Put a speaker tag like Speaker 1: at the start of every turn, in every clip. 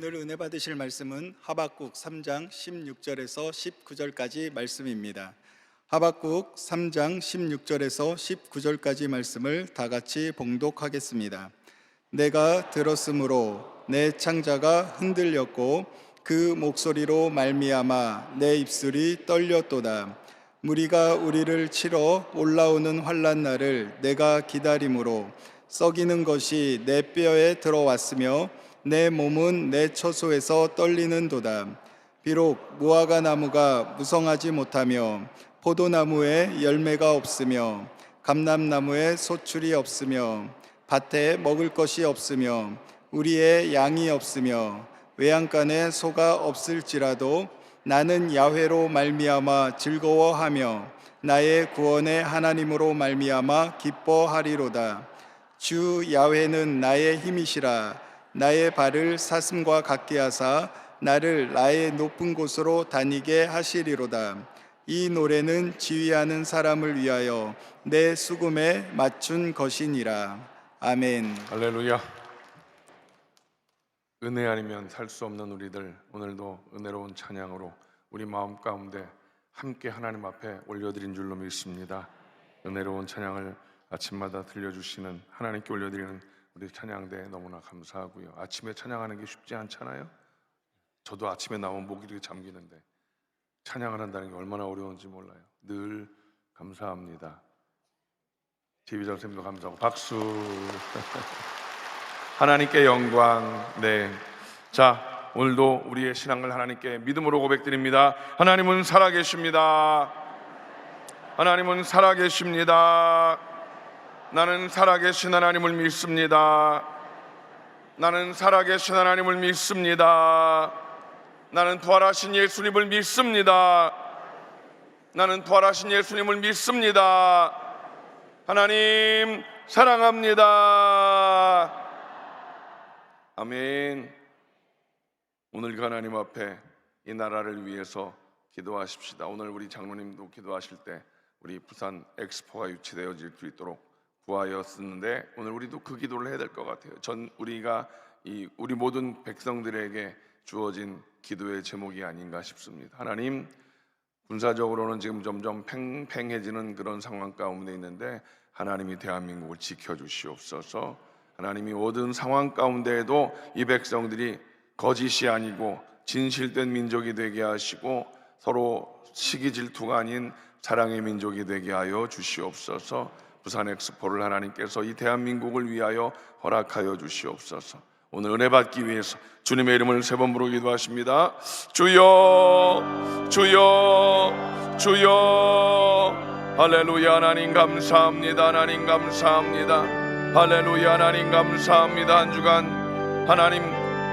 Speaker 1: 오늘 은혜 받으실 말씀은 하박국 3장 16절에서 19절까지 말씀입니다. 하박국 3장 16절에서 19절까지 말씀을 다 같이 봉독하겠습니다. 내가 들었으므로 내 창자가 흔들렸고 그 목소리로 말미암아 내 입술이 떨렸도다. 무리가 우리를 치러 올라오는 환난 날을 내가 기다림으로 썩이는 것이 내 뼈에 들어왔으며 내 몸은 내 처소에서 떨리는도다. 비록 무화과 나무가 무성하지 못하며 포도나무에 열매가 없으며 감람나무에 소출이 없으며 밭에 먹을 것이 없으며 우리의 양이 없으며 외양간에 소가 없을지라도 나는 야훼로 말미암아 즐거워하며 나의 구원의 하나님으로 말미암아 기뻐하리로다. 주 야훼는 나의 힘이시라. 나의 발을 사슴과 같게 하사 나를 나의 높은 곳으로 다니게 하시리로다. 이 노래는 지휘하는 사람을 위하여 내 수금에 맞춘 것이니라. 아멘.
Speaker 2: 할렐루야. 은혜 아니면 살 수 없는 우리들, 오늘도 은혜로운 찬양으로 우리 마음 가운데 함께 하나님 앞에 올려드린 줄로 믿습니다. 은혜로운 찬양을 아침마다 들려주시는 하나님께 올려드리는 우리 찬양대에 너무나 감사하고요. 아침에 찬양하는 게 쉽지 않잖아요. 저도 아침에 나오면 목이 이렇게 잠기는데 찬양을 한다는 게 얼마나 어려운지 몰라요. 늘 감사합니다. 지휘자 선생님도 감사하고 박수. 하나님께 영광. 네. 자, 오늘도 우리의 신앙을 하나님께 믿음으로 고백드립니다. 하나님은 살아계십니다. 하나님은 살아계십니다. 나는 살아계신 하나님을 믿습니다. 나는 살아계신 하나님을 믿습니다. 나는 부활하신 예수님을 믿습니다. 나는 부활하신 예수님을 믿습니다. 하나님 사랑합니다. 아멘. 오늘 하나님 앞에 이 나라를 위해서 기도하십시다. 오늘 우리 장로님도 기도하실 때 우리 부산 엑스포가 유치되어질 수 있도록 구하였었는데 오늘 우리도 그 기도를 해야 될 것 같아요. 우리가 우리 모든 백성들에게 주어진 기도의 제목이 아닌가 싶습니다. 하나님, 군사적으로는 지금 점점 팽팽해지는 그런 상황 가운데 있는데 하나님이 대한민국을 지켜주시옵소서. 하나님이 모든 상황 가운데에도 이 백성들이 거짓이 아니고 진실된 민족이 되게 하시고 서로 시기 질투가 아닌 사랑의 민족이 되게 하여 주시옵소서. 부산 엑스포를 하나님께서 이 대한민국을 위하여 허락하여 주시옵소서. 오늘 은혜 받기 위해서 주님의 이름을 세 번 부르고 기도하십니다. 주여, 주여, 주여. 할렐루야. 하나님 감사합니다. 하나님 감사합니다. 할렐루야. 하나님 감사합니다. 한 주간 하나님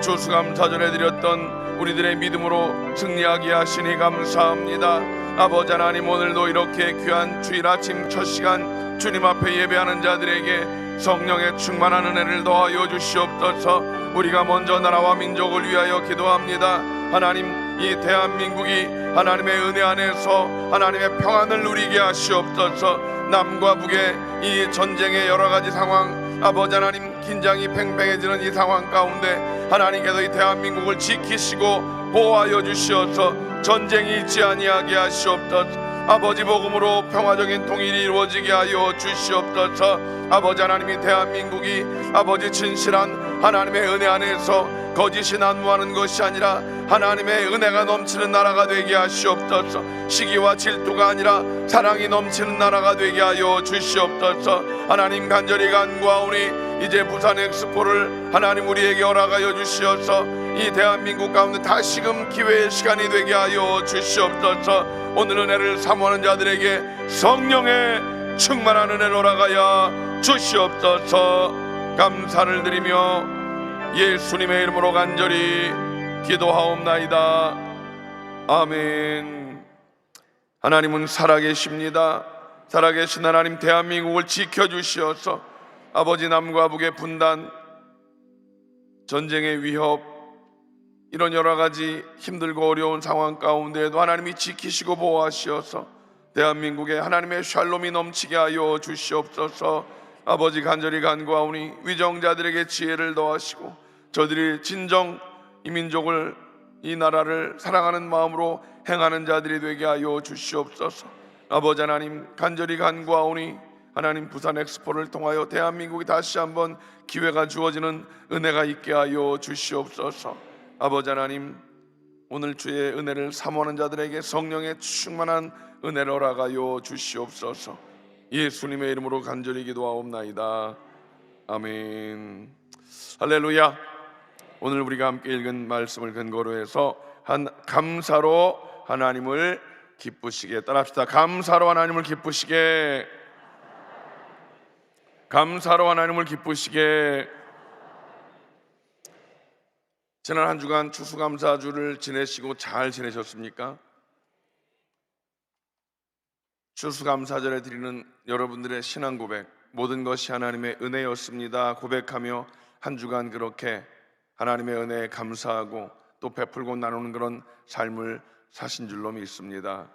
Speaker 2: 추수감사절에 드렸던 우리들의 믿음으로 승리하게 하시니 감사합니다. 아버지 하나님, 오늘도 이렇게 귀한 주일 아침 첫 시간 주님 앞에 예배하는 자들에게 성령의 충만한 은혜를 더하여 주시옵소서. 우리가 먼저 나라와 민족을 위하여 기도합니다. 하나님, 이 대한민국이 하나님의 은혜 안에서 하나님의 평안을 누리게 하시옵소서. 남과 북의 이 전쟁의 여러 가지 상황, 아버지 하나님, 긴장이 팽팽해지는 이 상황 가운데 하나님께서 이 대한민국을 지키시고 보호하여 주시어서 전쟁이 있지 아니하게 하시옵소서. 아버지, 복음으로 평화적인 통일이 이루어지게 하여 주시옵소서. 아버지 하나님이 대한민국이 아버지 진실한 하나님의 은혜 안에서 거짓이 난무하는 것이 아니라 하나님의 은혜가 넘치는 나라가 되게 하시옵소서. 시기와 질투가 아니라 사랑이 넘치는 나라가 되게 하여 주시옵소서. 하나님, 간절히 간구하오니 이제 부산 엑스포를 하나님 우리에게 허락하여 주시어서 이 대한민국 가운데 다시금 기회의 시간이 되게 하여 주시옵소서. 오늘 은혜를 사모하는 자들에게 성령의 충만한 은혜를 허락하여 주시옵소서. 감사를 드리며 예수님의 이름으로 간절히 기도하옵나이다. 아멘. 하나님은 살아계십니다. 살아계신 하나님, 대한민국을 지켜주시어서 아버지, 남과 북의 분단, 전쟁의 위협, 이런 여러 가지 힘들고 어려운 상황 가운데에도 하나님이 지키시고 보호하시어서 대한민국에 하나님의 샬롬이 넘치게 하여 주시옵소서. 아버지, 간절히 간구하오니 위정자들에게 지혜를 더하시고 저들이 진정 이 민족을, 이 나라를 사랑하는 마음으로 행하는 자들이 되게 하여 주시옵소서. 아버지 하나님, 간절히 간구하오니 하나님, 부산 엑스포를 통하여 대한민국이 다시 한번 기회가 주어지는 은혜가 있게 하여 주시옵소서. 아버지 하나님, 오늘 주의 은혜를 사모하는 자들에게 성령의 충만한 은혜를 허락하여 주시옵소서. 예수님의 이름으로 간절히 기도하옵나이다. 아멘. 할렐루야. 오늘 우리가 함께 읽은 말씀을 근거로 해서 감사로 하나님을 기쁘시게, 따라합시다. 감사로 하나님을 기쁘시게. 감사로 하나님을 기쁘시게. 지난 한 주간 추수감사주를 지내시고 잘 지내셨습니까? 추수감사절에 드리는 여러분들의 신앙 고백, 모든 것이 하나님의 은혜였습니다 고백하며 한 주간 그렇게 하나님의 은혜에 감사하고 또 베풀고 나누는 그런 삶을 사신 줄로 믿습니다.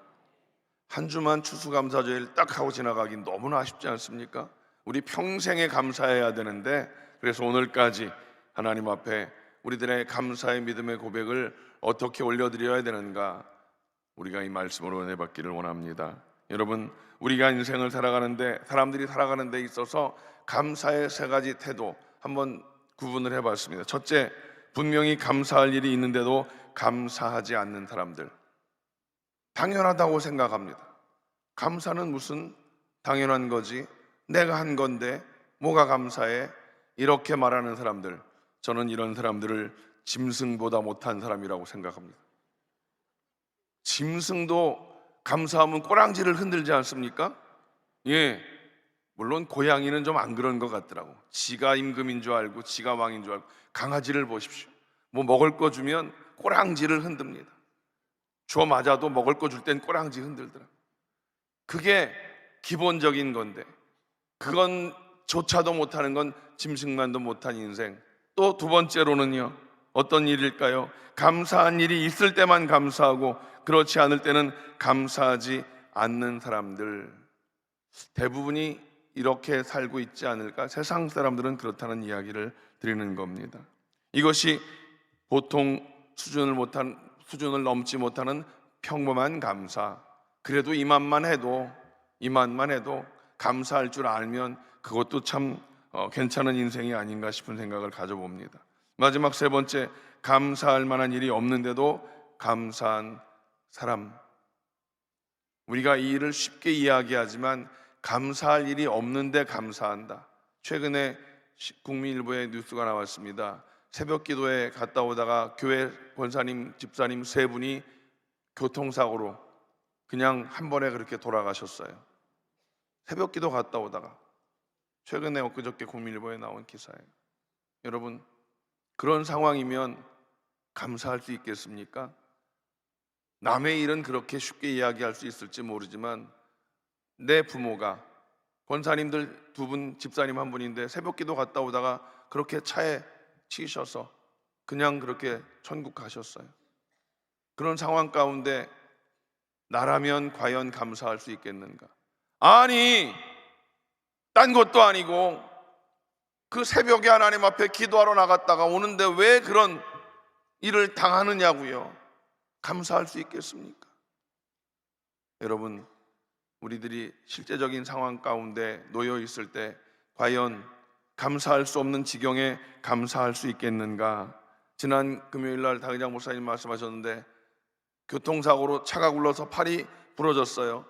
Speaker 2: 한 주만 추수감사절 딱 하고 지나가기 너무나 아쉽지 않습니까? 우리 평생에 감사해야 되는데, 그래서 오늘까지 하나님 앞에 우리들의 감사의 믿음의 고백을 어떻게 올려드려야 되는가, 우리가 이 말씀으로 은혜 받기를 원합니다. 여러분, 우리가 인생을 살아가는데, 사람들이 살아가는 데 있어서 감사의 세 가지 태도 한번 구분을 해봤습니다. 첫째, 분명히 감사할 일이 있는데도 감사하지 않는 사람들, 당연하다고 생각합니다. 감사는 무슨 당연한 거지, 내가 한 건데 뭐가 감사해, 이렇게 말하는 사람들, 저는 이런 사람들을 짐승보다 못한 사람이라고 생각합니다. 짐승도 감사하면 꼬랑지를 흔들지 않습니까? 예, 물론 고양이는 좀 안 그런 것 같더라고. 지가 임금인 줄 알고 지가 왕인 줄 알고. 강아지를 보십시오. 뭐 먹을 거 주면 꼬랑지를 흔듭니다. 줘 맞아도 먹을 거 줄 땐 꼬랑지 흔들더라. 그게 기본적인 건데, 그건 조차도 못하는 건 짐승만도 못한 인생. 또 두 번째로는요, 어떤 일일까요? 감사한 일이 있을 때만 감사하고 그렇지 않을 때는 감사하지 않는 사람들, 대부분이 이렇게 살고 있지 않을까? 세상 사람들은 그렇다는 이야기를 드리는 겁니다. 이것이 보통 수준을 넘지 못하는 평범한 감사. 그래도 이만만 해도 감사할 줄 알면 그것도 참 괜찮은 인생이 아닌가 싶은 생각을 가져봅니다. 마지막 세 번째, 감사할 만한 일이 없는데도 감사한 사람. 우리가 이 일을 쉽게 이야기하지만 감사할 일이 없는데 감사한다. 최근에 국민일보에 뉴스가 나왔습니다. 새벽 기도에 갔다 오다가 교회 권사님, 집사님 세 분이 교통사고로 그냥 한 번에 그렇게 돌아가셨어요. 새벽 기도 갔다 오다가. 최근에 엊그저께 국민일보에 나온 기사예요. 여러분, 그런 상황이면 감사할 수 있겠습니까? 남의 일은 그렇게 쉽게 이야기할 수 있을지 모르지만 내 부모가, 권사님들 두 분, 집사님 한 분인데 새벽 기도 갔다 오다가 그렇게 차에 치이셔서 그냥 그렇게 천국 가셨어요. 그런 상황 가운데 나라면 과연 감사할 수 있겠는가? 아니, 딴 것도 아니고 그 새벽에 하나님 앞에 기도하러 나갔다가 오는데 왜 그런 일을 당하느냐고요? 감사할 수 있겠습니까? 여러분, 우리들이 실제적인 상황 가운데 놓여 있을 때 과연 감사할 수 없는 지경에 감사할 수 있겠는가? 지난 금요일 날 당의장 목사님 말씀하셨는데 교통사고로 차가 굴러서 팔이 부러졌어요.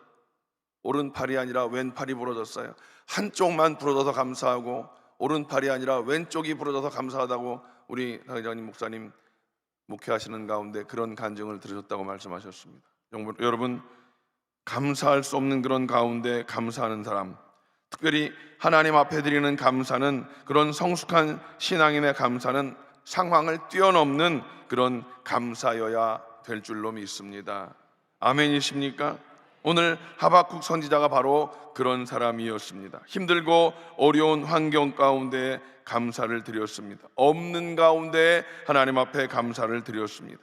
Speaker 2: 오른팔이 아니라 왼팔이 부러졌어요. 한쪽만 부러져서 감사하고 오른팔이 아니라 왼쪽이 부러져서 감사하다고 우리 당의장님 목사님 목회하시는 가운데 그런 간증을 들으셨다고 말씀하셨습니다. 여러분, 감사할 수 없는 그런 가운데 감사하는 사람, 특별히 하나님 앞에 드리는 감사는, 그런 성숙한 신앙인의 감사는 상황을 뛰어넘는 그런 감사여야 될 줄로 믿습니다. 아멘이십니까? 오늘 하박국 선지자가 바로 그런 사람이었습니다. 힘들고 어려운 환경 가운데 감사를 드렸습니다. 없는 가운데 하나님 앞에 감사를 드렸습니다.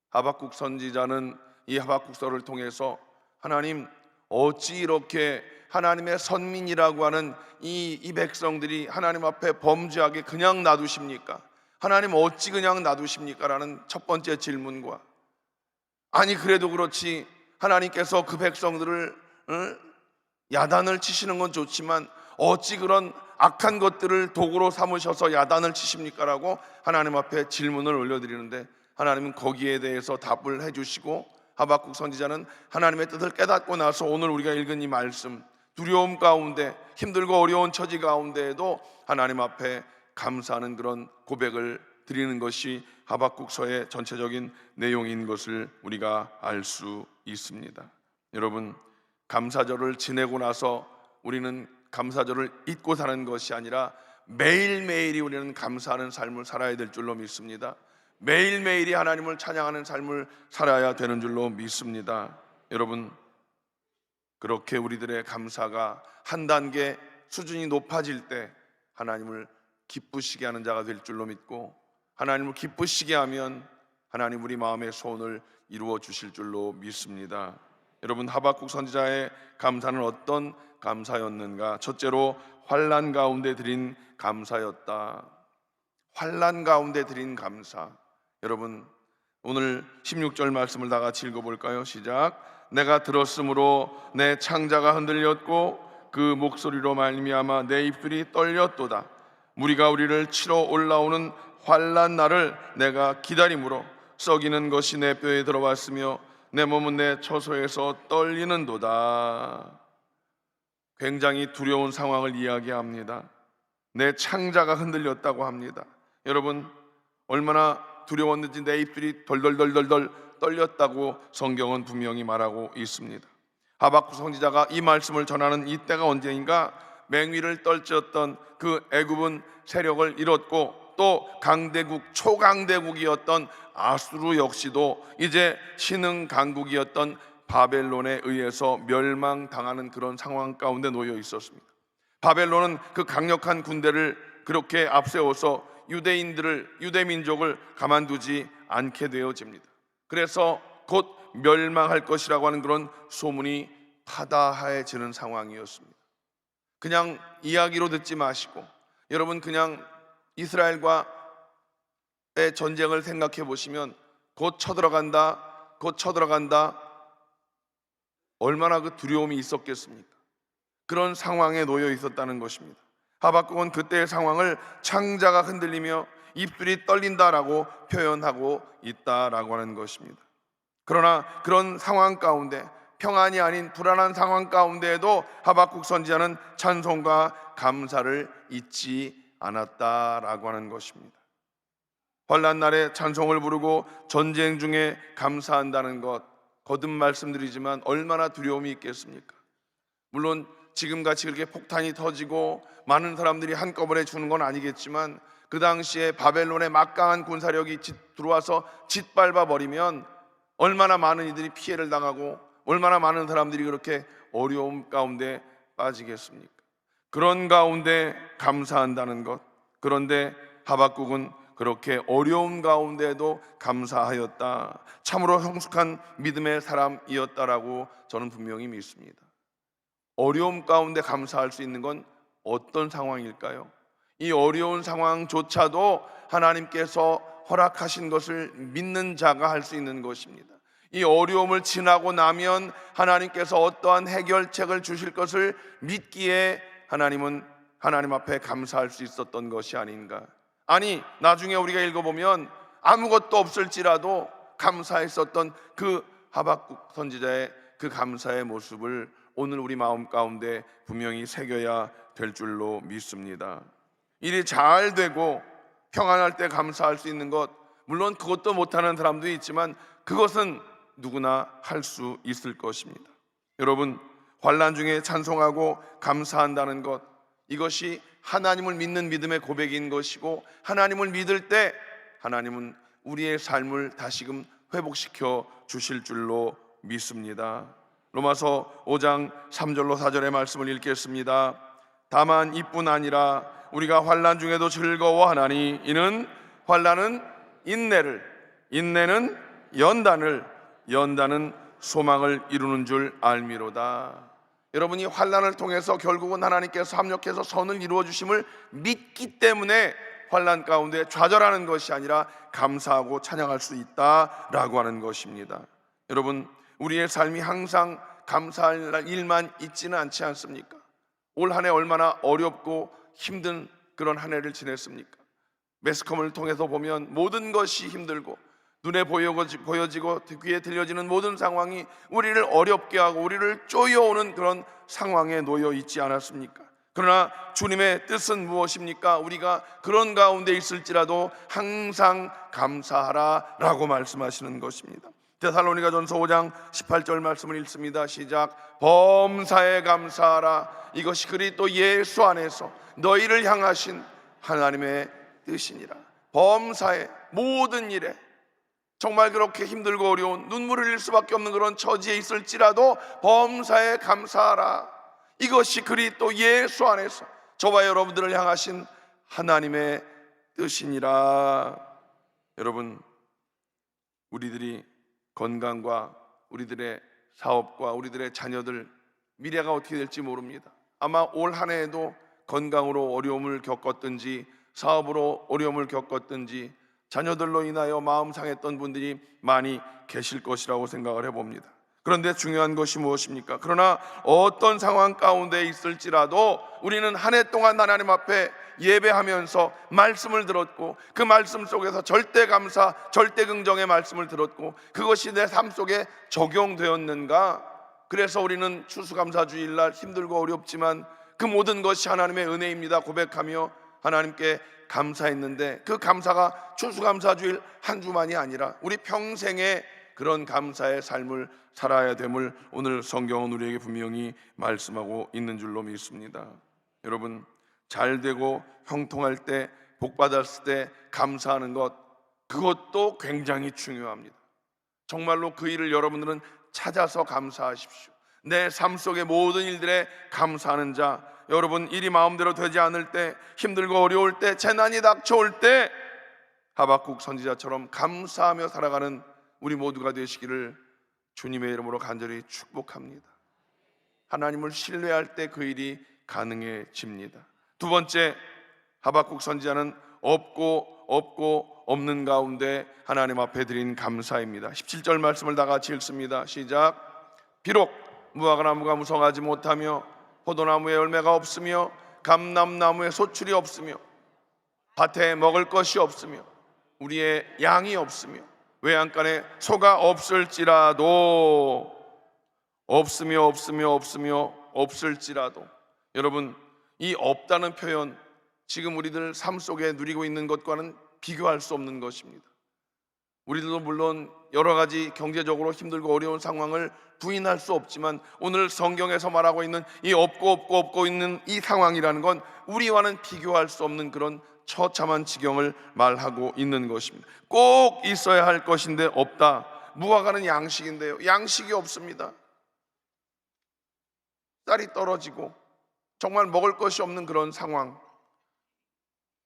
Speaker 2: 하박국 선지자는 이 하박국서를 통해서 하나님, 어찌 이렇게 하나님의 선민이라고 하는 이 백성들이 하나님 앞에 범죄하게 그냥 놔두십니까? 하나님 어찌 그냥 놔두십니까? 라는 첫 번째 질문과, 아니 그래도 그렇지 하나님께서 그 백성들을 야단을 치시는 건 좋지만 어찌 그런 악한 것들을 도구로 삼으셔서 야단을 치십니까? 라고 하나님 앞에 질문을 올려드리는데, 하나님은 거기에 대해서 답을 해주시고, 하박국 선지자는 하나님의 뜻을 깨닫고 나서 오늘 우리가 읽은 이 말씀, 두려움 가운데, 힘들고 어려운 처지 가운데에도 하나님 앞에 감사하는 그런 고백을 드리는 것이 하박국서의 전체적인 내용인 것을 우리가 알 수 있습니다. 여러분, 감사절을 지내고 나서 우리는 감사절을 잊고 사는 것이 아니라 매일매일이 우리는 감사하는 삶을 살아야 될 줄로 믿습니다. 매일매일이 하나님을 찬양하는 삶을 살아야 되는 줄로 믿습니다. 여러분, 그렇게 우리들의 감사가 한 단계 수준이 높아질 때 하나님을 기쁘시게 하는 자가 될 줄로 믿고, 하나님을 기쁘시게 하면 하나님 우리 마음의 소원을 이루어 주실 줄로 믿습니다. 여러분, 하박국 선지자의 감사는 어떤 감사였는가? 첫째로 환난 가운데 드린 감사였다. 환난 가운데 드린 감사. 여러분, 오늘 16절 말씀을 다 같이 읽어볼까요? 시작. 내가 들었으므로 내 창자가 흔들렸고 그 목소리로 말미암아 내 입술이 떨렸도다. 무리가 우리를 치러 올라오는 환난 날을 내가 기다림으로 썩이는 것이 내 뼈에 들어왔으며 내 몸은 내 처소에서 떨리는도다. 굉장히 두려운 상황을 이야기합니다. 내 창자가 흔들렸다고 합니다. 여러분, 얼마나 두려웠는지 내 입술이 덜덜덜덜 떨렸다고 성경은 분명히 말하고 있습니다. 하박국 선지자가 이 말씀을 전하는 이때가 언제인가? 맹위를 떨쳤던 그 애굽은 세력을 잃었고, 또 강대국, 초강대국이었던 아수르 역시도 이제 신흥 강국이었던 바벨론에 의해서 멸망당하는 그런 상황 가운데 놓여 있었습니다. 바벨론은 그 강력한 군대를 그렇게 앞세워서 유대민족을 가만두지 않게 되어집니다. 그래서 곧 멸망할 것이라고 하는 그런 소문이 파다해지는 상황이었습니다. 그냥 이야기로 듣지 마시고, 여러분, 그냥 이스라엘과의 전쟁을 생각해 보시면 곧 쳐들어간다, 곧 쳐들어간다, 얼마나 그 두려움이 있었겠습니까? 그런 상황에 놓여 있었다는 것입니다. 하박국은 그때의 상황을 창자가 흔들리며 입술이 떨린다라고 표현하고 있다라고 하는 것입니다. 그러나 그런 상황 가운데, 평안이 아닌 불안한 상황 가운데에도 하박국 선지자는 찬송과 감사를 잊지 않았다라고 하는 것입니다. 환난 날에 찬송을 부르고 전쟁 중에 감사한다는 것, 거듭 말씀드리지만 얼마나 두려움이 있겠습니까? 물론 지금같이 그렇게 폭탄이 터지고 많은 사람들이 한꺼번에 죽는 건 아니겠지만, 그 당시에 바벨론의 막강한 군사력이 들어와서 짓밟아 버리면 얼마나 많은 이들이 피해를 당하고 얼마나 많은 사람들이 그렇게 어려움 가운데 빠지겠습니까? 그런 가운데 감사한다는 것. 그런데 하박국은 그렇게 어려움 가운데도 감사하였다. 참으로 성숙한 믿음의 사람이었다라고 저는 분명히 믿습니다. 어려움 가운데 감사할 수 있는 건 어떤 상황일까요? 이 어려운 상황조차도 하나님께서 허락하신 것을 믿는 자가 할 수 있는 것입니다. 이 어려움을 지나고 나면 하나님께서 어떠한 해결책을 주실 것을 믿기에 하나님은 하나님 앞에 감사할 수 있었던 것이 아닌가. 아니, 나중에 우리가 읽어보면 아무것도 없을지라도 감사했었던 그 하박국 선지자의 그 감사의 모습을 오늘 우리 마음 가운데 분명히 새겨야 될 줄로 믿습니다. 일이 잘 되고 평안할 때 감사할 수 있는 것, 물론 그것도 못하는 사람도 있지만 그것은 누구나 할 수 있을 것입니다. 여러분, 환난 중에 찬송하고 감사한다는 것, 이것이 하나님을 믿는 믿음의 고백인 것이고, 하나님을 믿을 때 하나님은 우리의 삶을 다시금 회복시켜 주실 줄로 믿습니다. 로마서 5장 3절로 4절의 말씀을 읽겠습니다. 다만 이뿐 아니라 우리가 환난 중에도 즐거워하나니 이는 환난은 인내를, 인내는 연단을, 연단은 소망을 이루는 줄 알미로다. 여러분이 환난을 통해서 결국은 하나님께서 합력해서 선을 이루어 주심을 믿기 때문에 환난 가운데 좌절하는 것이 아니라 감사하고 찬양할 수 있다라고 하는 것입니다. 여러분, 우리의 삶이 항상 감사할 일만 있지는 않지 않습니까? 올 한 해 얼마나 어렵고 힘든 그런 한 해를 지냈습니까? 매스컴을 통해서 보면 모든 것이 힘들고 눈에 보여지고 귀에 들려지는 모든 상황이 우리를 어렵게 하고 우리를 쪼여오는 그런 상황에 놓여 있지 않았습니까? 그러나 주님의 뜻은 무엇입니까? 우리가 그런 가운데 있을지라도 항상 감사하라 라고 말씀하시는 것입니다. 데살로니가전서 5장 18절 말씀을 읽습니다. 시작. 범사에 감사하라. 이것이 그리스도 예수 안에서 너희를 향하신 하나님의 뜻이니라. 범사에, 모든 일에, 정말 그렇게 힘들고 어려운 눈물을 흘릴 수밖에 없는 그런 처지에 있을지라도 범사에 감사하라. 이것이 그리스도 예수 안에서 저와 여러분들을 향하신 하나님의 뜻이니라. 여러분, 우리들이 건강과 우리들의 사업과 우리들의 자녀들 미래가 어떻게 될지 모릅니다. 아마 올 한 해에도 건강으로 어려움을 겪었든지 사업으로 어려움을 겪었든지 자녀들로 인하여 마음 상했던 분들이 많이 계실 것이라고 생각을 해봅니다. 그런데 중요한 것이 무엇입니까? 그러나 어떤 상황 가운데 있을지라도 우리는 한 해 동안 하나님 앞에 예배하면서 말씀을 들었고 그 말씀 속에서 절대 감사, 절대 긍정의 말씀을 들었고 그것이 내 삶 속에 적용되었는가? 그래서 우리는 추수감사주일날 힘들고 어렵지만 그 모든 것이 하나님의 은혜입니다 고백하며 하나님께 감사했는데 그 감사가 추수감사주일 한 주만이 아니라 우리 평생에 그런 감사의 삶을 살아야 됨을 오늘 성경은 우리에게 분명히 말씀하고 있는 줄로 믿습니다. 여러분, 잘 되고 형통할 때, 복 받았을 때 감사하는 것, 그것도 굉장히 중요합니다. 정말로 그 일을 여러분들은 찾아서 감사하십시오. 내 삶 속의 모든 일들에 감사하는 자, 여러분 일이 마음대로 되지 않을 때, 힘들고 어려울 때, 재난이 닥쳐올 때 하박국 선지자처럼 감사하며 살아가는 우리 모두가 되시기를 주님의 이름으로 간절히 축복합니다. 하나님을 신뢰할 때 그 일이 가능해집니다. 두 번째, 하박국 선지자는 없고 없는 가운데 하나님 앞에 드린 감사입니다. 17절 말씀을 다 같이 읽습니다. 시작. 비록 무화과나무가 무성하지 못하며 포도나무에 열매가 없으며 감람나무에 소출이 없으며 밭에 먹을 것이 없으며 우리의 양이 없으며 외양간에 소가 없을지라도, 없을지라도, 여러분, 이 없다는 표현, 지금 우리들 삶 속에 누리고 있는 것과는 비교할 수 없는 것입니다. 우리들도 물론 여러 가지 경제적으로 힘들고 어려운 상황을 부인할 수 없지만 오늘 성경에서 말하고 있는 이 없고 있는 이 상황이라는 건 우리와는 비교할 수 없는 그런 처참한 지경을 말하고 있는 것입니다. 꼭 있어야 할 것인데 없다. 무화과는 양식인데요, 양식이 없습니다. 쌀이 떨어지고 정말 먹을 것이 없는 그런 상황.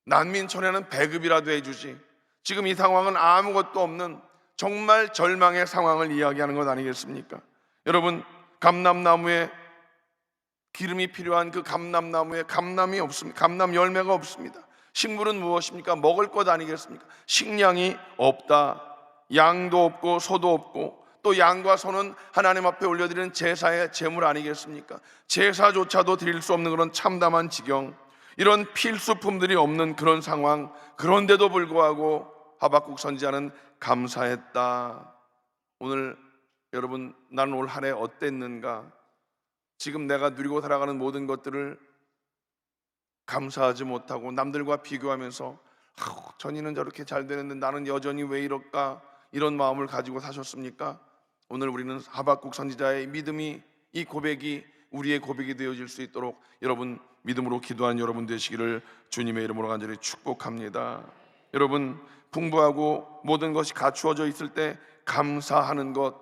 Speaker 2: 난민촌에는 배급이라도 해주지, 지금 이 상황은 아무것도 없는 정말 절망의 상황을 이야기하는 것 아니겠습니까? 여러분, 감람나무에 기름이 필요한 그 감람나무에 감람이 없습니다. 감람 열매가 없습니다. 식물은 무엇입니까? 먹을 것 아니겠습니까? 식량이 없다. 양도 없고 소도 없고, 또 양과 소는 하나님 앞에 올려드리는 제사의 제물 아니겠습니까? 제사조차도 드릴 수 없는 그런 참담한 지경, 이런 필수품들이 없는 그런 상황, 그런데도 불구하고 하박국 선지자는 감사했다. 오늘 여러분, 나는 올 한 해 어땠는가? 지금 내가 누리고 살아가는 모든 것들을 감사하지 못하고 남들과 비교하면서 전이는 저렇게 잘 되는데 나는 여전히 왜 이럴까? 이런 마음을 가지고 사셨습니까? 오늘 우리는 하박국 선지자의 믿음이, 이 고백이 우리의 고백이 되어질 수 있도록 여러분 믿음으로 기도한 여러분 되시기를 주님의 이름으로 간절히 축복합니다. 여러분, 풍부하고 모든 것이 갖추어져 있을 때 감사하는 것,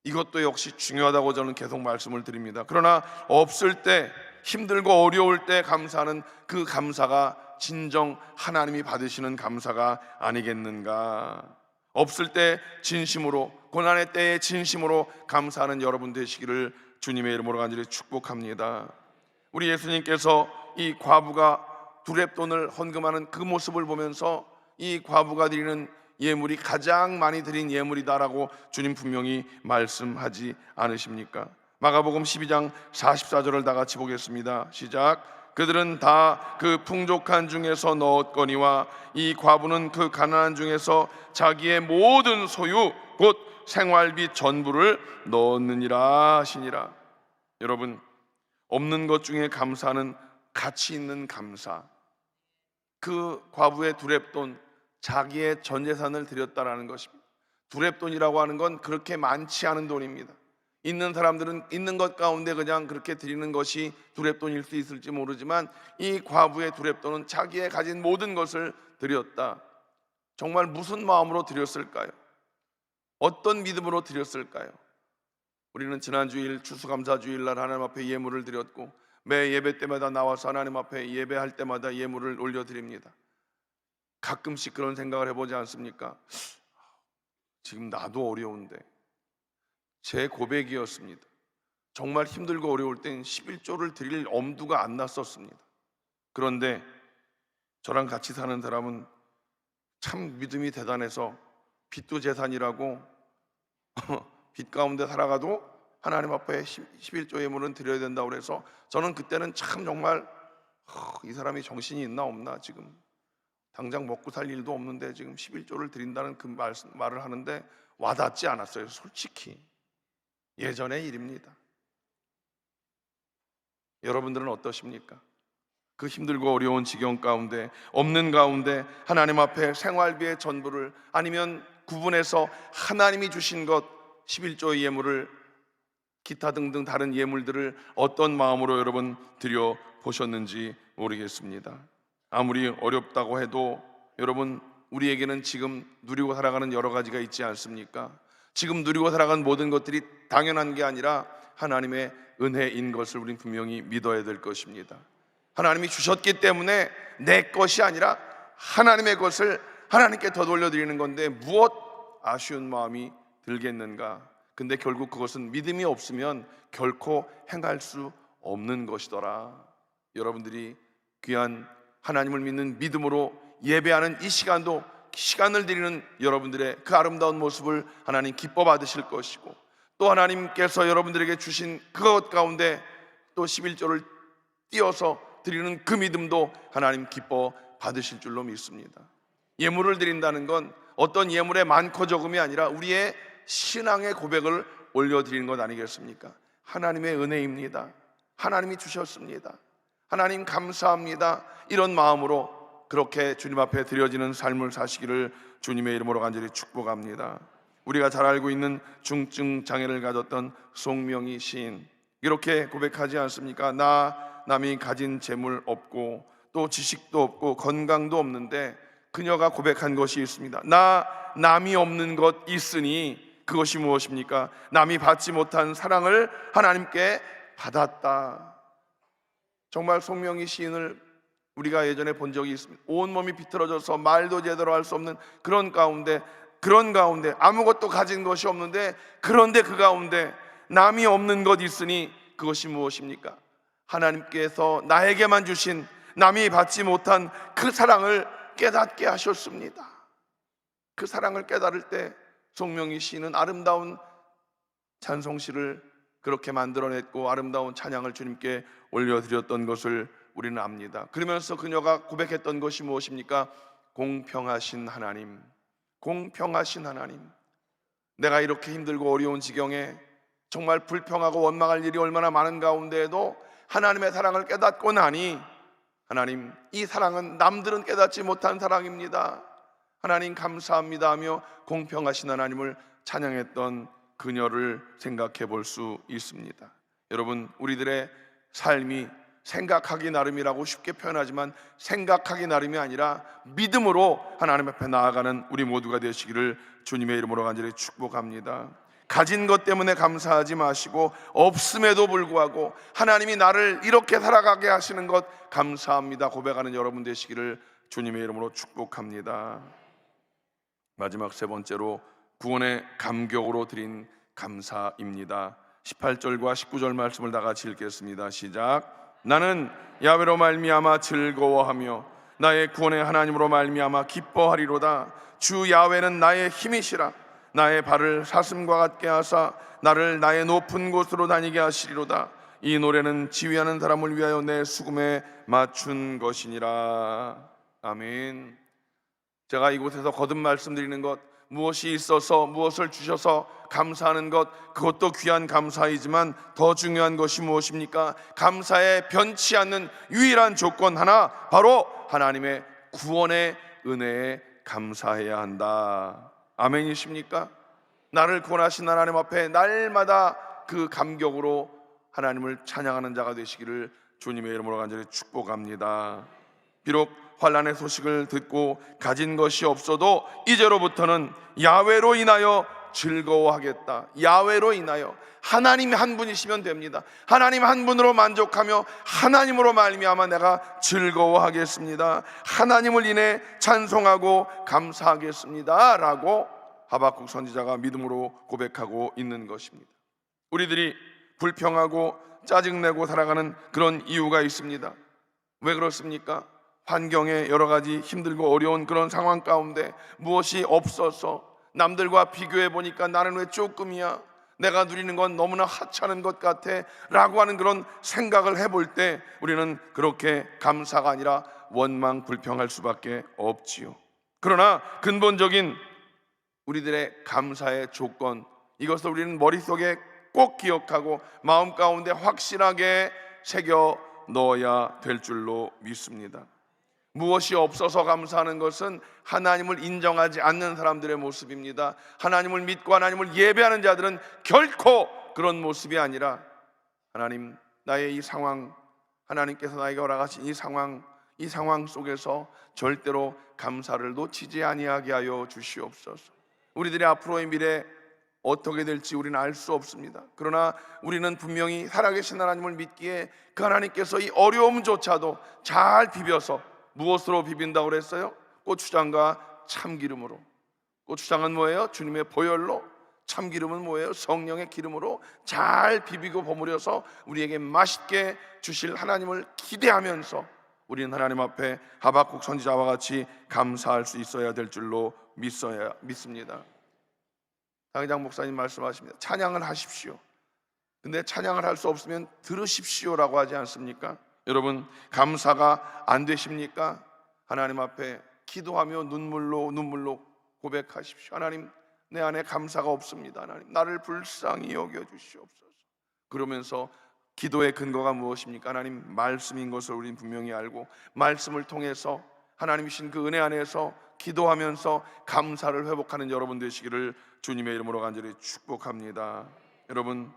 Speaker 2: 이것도 역시 중요하다고 저는 계속 말씀을 드립니다. 그러나 없을 때, 힘들고 어려울 때 감사하는 그 감사가 진정 하나님이 받으시는 감사가 아니겠는가? 없을 때 진심으로, 고난의 때에 진심으로 감사하는 여러분 되시기를 주님의 이름으로 간절히 축복합니다. 우리 예수님께서 이 과부가 두렙돈을 헌금하는 그 모습을 보면서 이 과부가 드리는 예물이 가장 많이 드린 예물이다라고 주님 분명히 말씀하지 않으십니까? 마가복음 12장 44절을 다 같이 보겠습니다. 시작. 그들은 다 그 풍족한 중에서 넣었거니와 이 과부는 그 가난한 중에서 자기의 모든 소유 곧 생활비 전부를 넣었느니라 하시니라. 여러분, 없는 것 중에 감사는 가치 있는 감사. 그 과부의 두렙돈, 자기의 전 재산을 드렸다라는 것입니다. 두렙돈이라고 하는 건 그렇게 많지 않은 돈입니다. 있는 사람들은 있는 것 가운데 그냥 그렇게 드리는 것이 두렙돈일 수 있을지 모르지만 이 과부의 두렙돈은 자기의 가진 모든 것을 드렸다. 정말 무슨 마음으로 드렸을까요? 어떤 믿음으로 드렸을까요? 우리는 지난 주일 추수감사주일날 하나님 앞에 예물을 드렸고 매 예배 때마다 나와서 하나님 앞에 예배할 때마다 예물을 올려드립니다. 가끔씩 그런 생각을 해보지 않습니까? 지금 나도 어려운데, 제 고백이었습니다. 정말 힘들고 어려울 땐 11조를 드릴 엄두가 안 났었습니다. 그런데 저랑 같이 사는 사람은 참 믿음이 대단해서 빚도 재산이라고 빚 가운데 살아가도 하나님 앞에 11조 예물은 드려야 된다고 그래서 저는 그때는 참 정말 이 사람이 정신이 있나 없나, 지금 당장 먹고 살 일도 없는데 지금 11조를 드린다는 그 말을 하는데 와닿지 않았어요. 솔직히 예전의 일입니다. 여러분들은 어떠십니까? 그 힘들고 어려운 지경 가운데, 없는 가운데 하나님 앞에 생활비의 전부를, 아니면 구분해서 하나님이 주신 것 11조의 예물을, 기타 등등 다른 예물들을 어떤 마음으로 여러분 드려 보셨는지 모르겠습니다. 아무리 어렵다고 해도 여러분, 우리에게는 지금 누리고 살아가는 여러 가지가 있지 않습니까? 지금 누리고 살아가는 모든 것들이 당연한 게 아니라 하나님의 은혜인 것을 우리는 분명히 믿어야 될 것입니다. 하나님이 주셨기 때문에 내 것이 아니라 하나님의 것을 하나님께 더 돌려드리는 건데 무엇 아쉬운 마음이 들겠는가? 근데 결국 그것은 믿음이 없으면 결코 행할 수 없는 것이더라. 여러분들이 귀한 하나님을 믿는 믿음으로 예배하는 이 시간도, 시간을 드리는 여러분들의 그 아름다운 모습을 하나님 기뻐 받으실 것이고, 또 하나님께서 여러분들에게 주신 그것 가운데 또 11조를 띄어서 드리는 그 믿음도 하나님 기뻐 받으실 줄로 믿습니다. 예물을 드린다는 건 어떤 예물의 많고 적음이 아니라 우리의 신앙의 고백을 올려드리는 것 아니겠습니까? 하나님의 은혜입니다. 하나님이 주셨습니다. 하나님 감사합니다. 이런 마음으로 그렇게 주님 앞에 드려지는 삶을 사시기를 주님의 이름으로 간절히 축복합니다. 우리가 잘 알고 있는 중증 장애를 가졌던 송명희 시인, 이렇게 고백하지 않습니까? 남이 가진 재물 없고 또 지식도 없고 건강도 없는데 그녀가 고백한 것이 있습니다. 남이 없는 것 있으니 그것이 무엇입니까? 남이 받지 못한 사랑을 하나님께 받았다. 정말 송명희 시인을 우리가 예전에 본 적이 있습니다. 온몸이 비틀어져서 말도 제대로 할 수 없는 그런 가운데 아무것도 가진 것이 없는데, 그런데 그 가운데 남이 없는 것 있으니 그것이 무엇입니까? 하나님께서 나에게만 주신, 남이 받지 못한 그 사랑을 깨닫게 하셨습니다. 그 사랑을 깨달을 때 송명희 시인은 아름다운 찬송시를 그렇게 만들어냈고 아름다운 찬양을 주님께 올려드렸던 것을 우리는 압니다. 그러면서 그녀가 고백했던 것이 무엇입니까? 공평하신 하나님, 공평하신 하나님, 내가 이렇게 힘들고 어려운 지경에 정말 불평하고 원망할 일이 얼마나 많은 가운데에도 하나님의 사랑을 깨닫고 나니, 하나님, 이 사랑은 남들은 깨닫지 못한 사랑입니다. 하나님 감사합니다 하며 공평하신 하나님을 찬양했던 그녀를 생각해 볼 수 있습니다. 여러분, 우리들의 삶이 생각하기 나름이라고 쉽게 표현하지만 생각하기 나름이 아니라 믿음으로 하나님 앞에 나아가는 우리 모두가 되시기를 주님의 이름으로 간절히 축복합니다. 가진 것 때문에 감사하지 마시고 없음에도 불구하고 하나님이 나를 이렇게 살아가게 하시는 것 감사합니다 고백하는 여러분 되시기를 주님의 이름으로 축복합니다. 마지막 세 번째로 구원의 감격으로 드린 감사입니다. 18절과 19절 말씀을 다 같이 읽겠습니다. 시작. 나는 야훼로 말미암아 즐거워하며 나의 구원의 하나님으로 말미암아 기뻐하리로다. 주 야훼는 나의 힘이시라. 나의 발을 사슴과 같게 하사 나를 나의 높은 곳으로 다니게 하시리로다. 이 노래는 지휘하는 사람을 위하여 내 수금에 맞춘 것이니라. 아멘. 제가 이곳에서 거듭 말씀드리는 것, 무엇이 있어서 무엇을 주셔서 감사하는 것, 그것도 귀한 감사이지만 더 중요한 것이 무엇입니까? 감사에 변치 않는 유일한 조건 하나, 바로 하나님의 구원의 은혜에 감사해야 한다. 아멘이십니까? 나를 구원하신 하나님 앞에 날마다 그 감격으로 하나님을 찬양하는 자가 되시기를 주님의 이름으로 간절히 축복합니다. 비록 환난의 소식을 듣고 가진 것이 없어도 이제로부터는 야훼로 인하여 즐거워하겠다. 야훼로 인하여, 하나님 한 분이시면 됩니다. 하나님 한 분으로 만족하며 하나님으로 말미암아 내가 즐거워하겠습니다. 하나님을 인해 찬송하고 감사하겠습니다 라고 하박국 선지자가 믿음으로 고백하고 있는 것입니다. 우리들이 불평하고 짜증내고 살아가는 그런 이유가 있습니다. 왜 그렇습니까? 환경에 여러 가지 힘들고 어려운 그런 상황 가운데 무엇이 없어서 남들과 비교해 보니까 나는 왜 조금이야, 내가 누리는 건 너무나 하찮은 것 같아 라고 하는 그런 생각을 해볼 때 우리는 그렇게 감사가 아니라 원망 불평할 수밖에 없지요. 그러나 근본적인 우리들의 감사의 조건, 이것을 우리는 머릿속에 꼭 기억하고 마음 가운데 확실하게 새겨 넣어야 될 줄로 믿습니다. 무엇이 없어서 감사하는 것은 하나님을 인정하지 않는 사람들의 모습입니다. 하나님을 믿고 하나님을 예배하는 자들은 결코 그런 모습이 아니라, 하나님, 나의 이 상황, 하나님께서 나에게 허락하신 이 상황 속에서 절대로 감사를 놓치지 아니하게 하여 주시옵소서. 우리들의 앞으로의 미래 어떻게 될지 우리는 알 수 없습니다. 그러나 우리는 분명히 살아계신 하나님을 믿기에 그 하나님께서 이 어려움조차도 잘 비벼서, 무엇으로 비빈다고 그랬어요? 고추장과 참기름으로. 고추장은 뭐예요? 주님의 보혈로. 참기름은 뭐예요? 성령의 기름으로 잘 비비고 버무려서 우리에게 맛있게 주실 하나님을 기대하면서 우리는 하나님 앞에 하박국 선지자와 같이 감사할 수 있어야 될 줄로 믿습니다. 당회장 목사님 말씀하십니다. 찬양을 하십시오. 근데 찬양을 할 수 없으면 들으십시오라고 하지 않습니까? 여러분, 감사가 안 되십니까? 하나님 앞에 기도하며 눈물로 고백하십시오. 하나님, 내 안에 감사가 없습니다. 하나님, 나를 불쌍히 여겨주시옵소서. 그러면서 기도의 근거가 무엇입니까? 하나님 말씀인 것을 우리는 분명히 알고, 말씀을 통해서 하나님이신 그 은혜 안에서 기도하면서 감사를 회복하는 여러분 되시기를 주님의 이름으로 간절히 축복합니다. 여러분,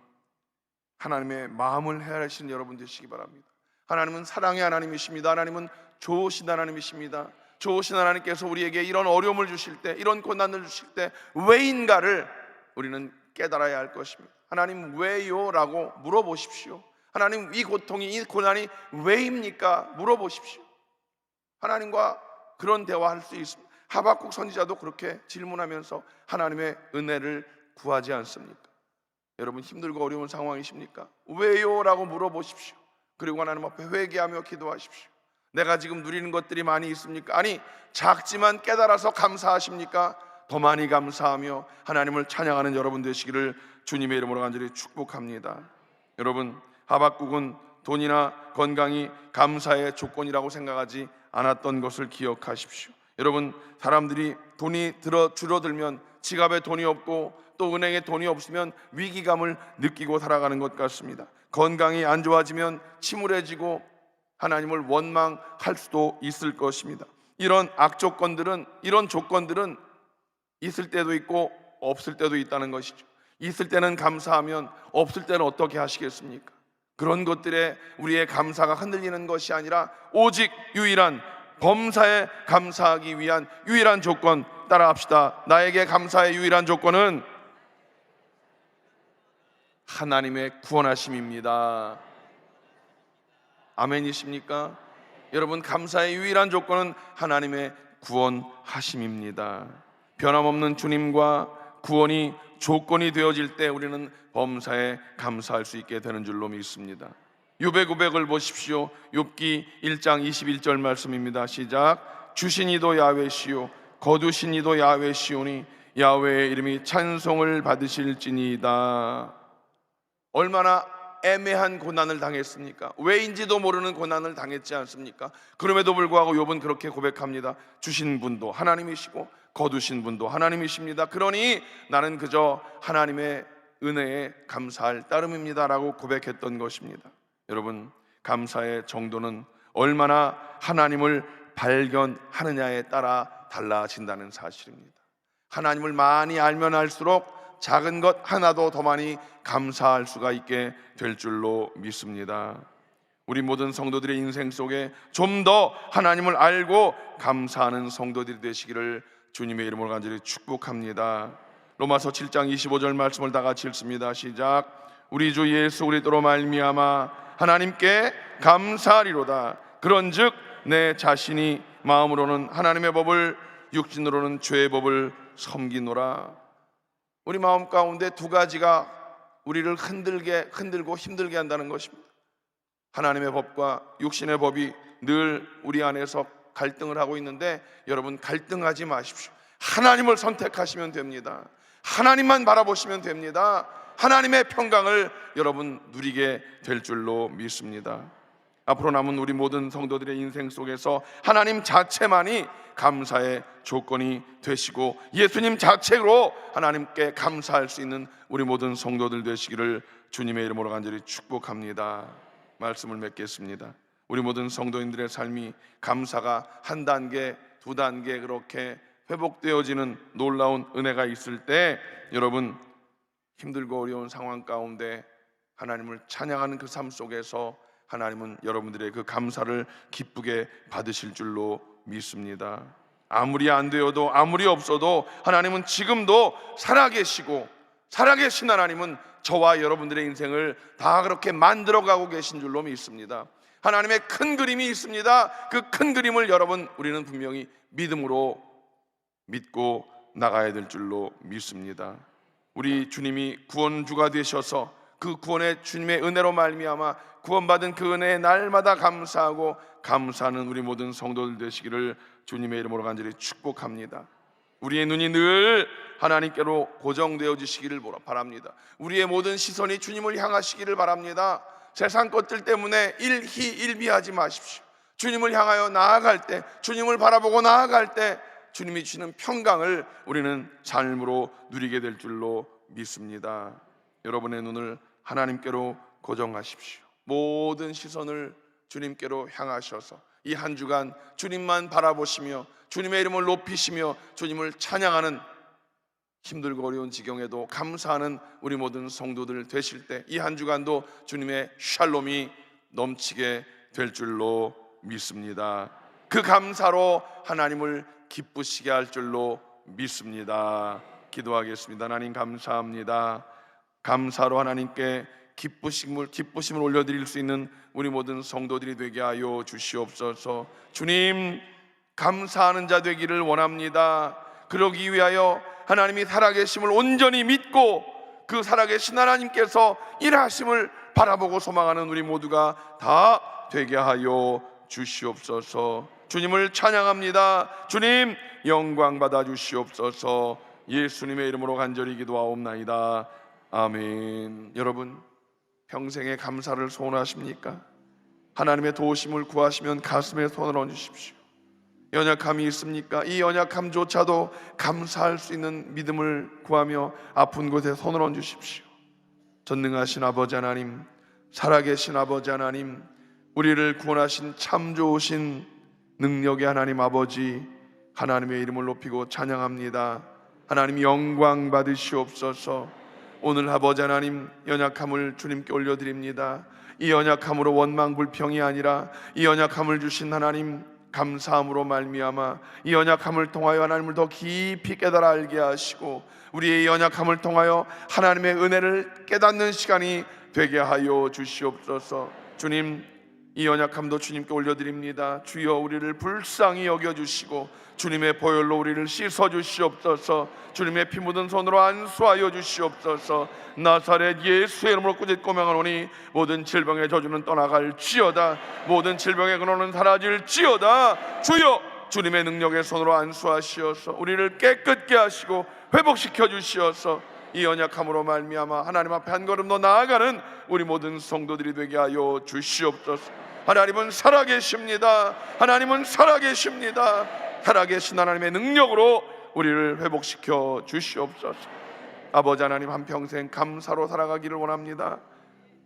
Speaker 2: 하나님의 마음을 헤아리시는 여러분 되시기 바랍니다. 하나님은 사랑의 하나님이십니다. 하나님은 좋으신 하나님이십니다. 좋으신 하나님께서 우리에게 이런 어려움을 주실 때, 이런 고난을 주실 때 왜인가를 우리는 깨달아야 할 것입니다. 하나님 왜요? 라고 물어보십시오. 하나님, 이 고통이, 이 고난이 왜입니까? 물어보십시오. 하나님과 그런 대화할 수 있습니다. 하박국 선지자도 그렇게 질문하면서 하나님의 은혜를 구하지 않습니까? 여러분, 힘들고 어려운 상황이십니까? 왜요? 라고 물어보십시오. 그리고 하나님 앞에 회개하며 기도하십시오. 내가 지금 누리는 것들이 많이 있습니까? 아니, 작지만 깨달아서 감사하십니까? 더 많이 감사하며 하나님을 찬양하는 여러분 되시기를 주님의 이름으로 간절히 축복합니다. 여러분, 하박국은 돈이나 건강이 감사의 조건이라고 생각하지 않았던 것을 기억하십시오. 여러분, 사람들이 돈이 줄어들면, 지갑에 돈이 없고 또 은행에 돈이 없으면 위기감을 느끼고 살아가는 것 같습니다. 건강이 안 좋아지면 침울해지고 하나님을 원망할 수도 있을 것입니다. 이런 악조건들은, 이런 조건들은 있을 때도 있고 없을 때도 있다는 것이죠. 있을 때는 감사하면 없을 때는 어떻게 하시겠습니까? 그런 것들에 우리의 감사가 흔들리는 것이 아니라 오직 유일한 범사에 감사하기 위한 유일한 조건, 따라합시다. 나에게 감사의 유일한 조건은 하나님의 구원하심입니다. 아멘이십니까? 여러분, 감사의 유일한 조건은 하나님의 구원하심입니다. 변함없는 주님과 구원이 조건이 되어질 때 우리는 범사에 감사할 수 있게 되는 줄로 믿습니다. 욥의 고백을 보십시오. 욥기 1장 21절 말씀입니다. 시작. 주신 이도 야훼시요 거두신 이도 야훼시오니 야훼의 이름이 찬송을 받으실지니이다. 얼마나 애매한 고난을 당했습니까? 왜인지도 모르는 고난을 당했지 않습니까? 그럼에도 불구하고 욥은 그렇게 고백합니다. 주신 분도 하나님이시고 거두신 분도 하나님이십니다. 그러니 나는 그저 하나님의 은혜에 감사할 따름입니다 라고 고백했던 것입니다. 여러분, 감사의 정도는 얼마나 하나님을 발견하느냐에 따라 달라진다는 사실입니다. 하나님을 많이 알면 알수록 작은 것 하나도 더 많이 감사할 수가 있게 될 줄로 믿습니다. 우리 모든 성도들의 인생 속에 좀 더 하나님을 알고 감사하는 성도들이 되시기를 주님의 이름으로 간절히 축복합니다. 로마서 7장 25절 말씀을 다 같이 읽습니다. 시작. 우리 주 예수 그리스도로 말미암아 하나님께 감사하리로다. 그런즉 내 자신이 마음으로는 하나님의 법을 육신으로는 죄의 법을 섬기노라. 우리 마음 가운데 두 가지가 우리를 흔들고 힘들게 한다는 것입니다. 하나님의 법과 육신의 법이 늘 우리 안에서 갈등을 하고 있는데, 여러분 갈등하지 마십시오. 하나님을 선택하시면 됩니다. 하나님만 바라보시면 됩니다. 하나님의 평강을 여러분 누리게 될 줄로 믿습니다. 앞으로 남은 우리 모든 성도들의 인생 속에서 하나님 자체만이 감사의 조건이 되시고 예수님 자체로 하나님께 감사할 수 있는 우리 모든 성도들 되시기를 주님의 이름으로 간절히 축복합니다. 말씀을 맺겠습니다. 우리 모든 성도인들의 삶이 감사가 한 단계, 두 단계 그렇게 회복되어지는 놀라운 은혜가 있을 때, 여러분 힘들고 어려운 상황 가운데 하나님을 찬양하는 그 삶 속에서 하나님은 여러분들의 그 감사를 기쁘게 받으실 줄로 믿습니다. 아무리 안 되어도 아무리 없어도 하나님은 지금도 살아계시고, 살아계신 하나님은 저와 여러분들의 인생을 다 그렇게 만들어가고 계신 줄로 믿습니다. 하나님의 큰 그림이 있습니다. 그 큰 그림을 여러분 우리는 분명히 믿음으로 믿고 나가야 될 줄로 믿습니다. 우리 주님이 구원주가 되셔서 그 구원의 주님의 은혜로 말미암아 구원받은 그 은혜에 날마다 감사하고 감사하는 우리 모든 성도들 되시기를 주님의 이름으로 간절히 축복합니다. 우리의 눈이 늘 하나님께로 고정되어지시기를 바랍니다. 우리의 모든 시선이 주님을 향하시기를 바랍니다. 세상 것들 때문에 일희일비하지 마십시오. 주님을 향하여 나아갈 때, 주님을 바라보고 나아갈 때 주님이 주시는 평강을 우리는 삶으로 누리게 될 줄로 믿습니다. 여러분의 눈을 하나님께로 고정하십시오. 모든 시선을 주님께로 향하셔서 이 한 주간 주님만 바라보시며 주님의 이름을 높이시며 주님을 찬양하는, 힘들고 어려운 지경에도 감사하는 우리 모든 성도들 되실 때 이 한 주간도 주님의 샬롬이 넘치게 될 줄로 믿습니다. 그 감사로 하나님을 기쁘시게 할 줄로 믿습니다. 기도하겠습니다. 하나님 감사합니다. 감사로 하나님께 기쁘심을 올려드릴 수 있는 우리 모든 성도들이 되게 하여 주시옵소서. 주님, 감사하는 자 되기를 원합니다. 그러기 위하여 하나님이 살아계심을 온전히 믿고 그 살아계신 하나님께서 일하심을 바라보고 소망하는 우리 모두가 다 되게 하여 주시옵소서. 주님을 찬양합니다. 주님 영광 받아 주시옵소서. 예수님의 이름으로 간절히 기도하옵나이다. 아멘. 여러분, 평생의 감사를 소원하십니까? 하나님의 도우심을 구하시면 가슴에 손을 얹으십시오. 연약함이 있습니까? 이 연약함조차도 감사할 수 있는 믿음을 구하며 아픈 곳에 손을 얹으십시오. 전능하신 아버지 하나님, 살아계신 아버지 하나님, 우리를 구원하신 참 좋으신 능력의 하나님 아버지, 하나님의 이름을 높이고 찬양합니다. 하나님 영광 받으시옵소서. 오늘 아버지 하나님, 연약함을 주님께 올려드립니다. 이 연약함으로 원망불평이 아니라 이 연약함을 주신 하나님 감사함으로 말미암아 이 연약함을 통하여 하나님을 더 깊이 깨달아 알게 하시고 우리의 연약함을 통하여 하나님의 은혜를 깨닫는 시간이 되게 하여 주시옵소서. 주님, 이 연약함도 주님께 올려드립니다. 주여 우리를 불쌍히 여겨주시고 주님의 보혈로 우리를 씻어주시옵소서. 주님의 피 묻은 손으로 안수하여 주시옵소서. 나사렛 예수의 이름으로 꾸짖고 명하노니 모든 질병의 저주는 떠나갈지어다. 모든 질병의 근원은 사라질지어다. 주여 주님의 능력의 손으로 안수하시어서 우리를 깨끗게 하시고 회복시켜 주시어서 이 연약함으로 말미암아 하나님 앞에 한 걸음 더 나아가는 우리 모든 성도들이 되게 하여 주시옵소서. 하나님은 살아계십니다. 하나님은 살아계십니다. 살아계신 하나님의 능력으로 우리를 회복시켜 주시옵소서. 아버지 하나님, 한평생 감사로 살아가기를 원합니다.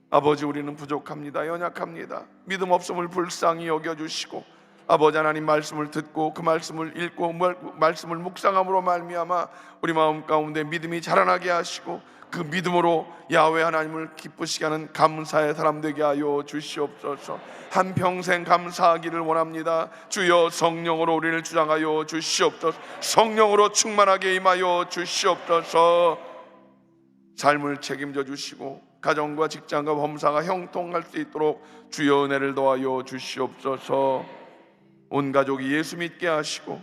Speaker 2: 아버지, 우리는 부족합니다. 연약합니다. 믿음 없음을 불쌍히 여겨주시고 아버지 하나님, 말씀을 듣고 그 말씀을 읽고 말씀을 묵상함으로 말미암아 우리 마음 가운데 믿음이 자라나게 하시고 그 믿음으로 야훼 하나님을 기쁘시게 하는 감사의 사람 되게 하여 주시옵소서. 한평생 감사하기를 원합니다. 주여 성령으로 우리를 주장하여 주시옵소서. 성령으로 충만하게 임하여 주시옵소서. 삶을 책임져 주시고 가정과 직장과 범사가 형통할 수 있도록 주여 은혜를 더하여 주시옵소서. 온 가족이 예수 믿게 하시고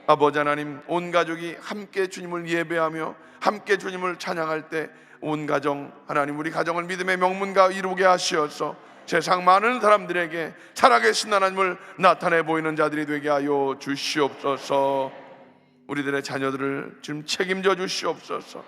Speaker 2: 아버지 하나님, 온 가족이 함께 주님을 예배하며 함께 주님을 찬양할 때 온 가정 하나님, 우리 가정을 믿음의 명문가 이루게 하시어서 세상 많은 사람들에게 살아계신 하나님을 나타내 보이는 자들이 되게 하여 주시옵소서. 우리들의 자녀들을 지금 책임져 주시옵소서.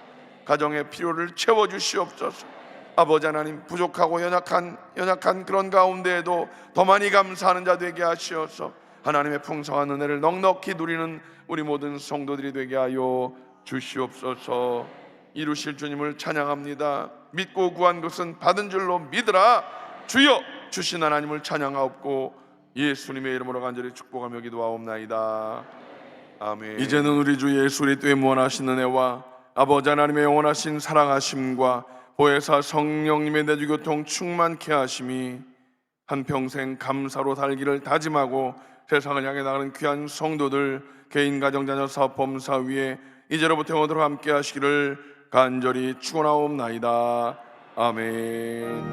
Speaker 2: 가정의 필요를 채워 주시옵소서. 아버지 하나님, 부족하고 연약한 그런 가운데에도 더 많이 감사하는 자 되게 하시어서 하나님의 풍성한 은혜를 넉넉히 누리는 우리 모든 성도들이 되게 하여 주시옵소서. 이루실 주님을 찬양합니다. 믿고 구한 것은 받은 줄로 믿으라. 주여 주신 하나님을 찬양하옵고 예수님의 이름으로 간절히 축복하며 기도하옵나이다. 아멘. 이제는 우리 주 예수 그리스도의 무한하신 은혜와 아버지 하나님의 영원하신 사랑하심과 보혜사 성령님의 내주교통 충만케 하심이 한평생 감사로 살기를 다짐하고 세상을 향해 나가는 귀한 성도들 개인 가정 자녀 사업 범사 위에 이제로부터 영원토록 함께 하시기를 간절히 축원하옵나이다. 아멘.